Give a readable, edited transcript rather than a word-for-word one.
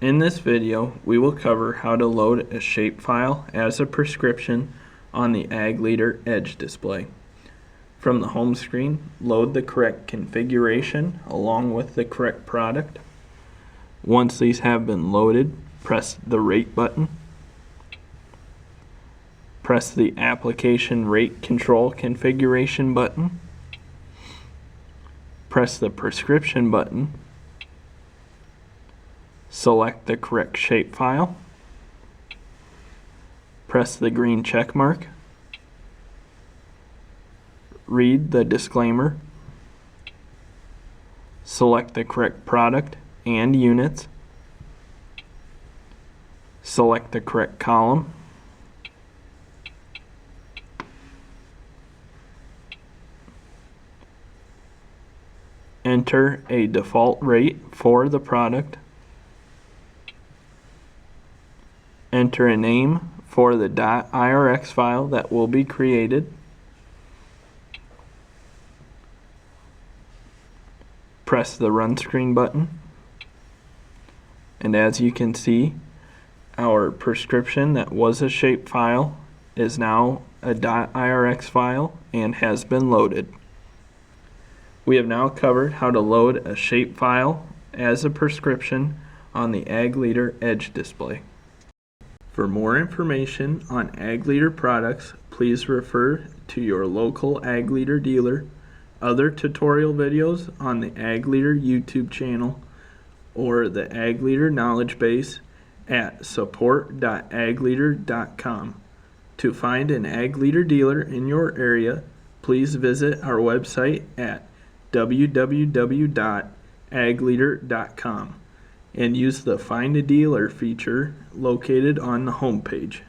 In this video, we will cover how to load a shapefile as a prescription on the Ag Leader Edge display. From the home screen, load the correct configuration along with the correct product. Once these have been loaded, press the Rate button. Press the Application Rate Control Configuration button. Press the Prescription button. Select the correct shapefile. Press the green check mark. Read the disclaimer. Select the correct product and units. Select the correct column. Enter a default rate for the product. Enter a name for the .irx file that will be created. Press the Run Screen button. And as you can see, our prescription that was a shapefile is now a .irx file and has been loaded. We have now covered how to load a shapefile as a prescription on the Ag Leader Edge display. For more information on Ag Leader products, please refer to your local Ag Leader dealer, other tutorial videos on the Ag Leader YouTube channel, or the Ag Leader Knowledgebase at support.agleader.com. To find an Ag Leader dealer in your area, please visit our website at www.agleader.com and use the Find a Dealer feature located on the home page.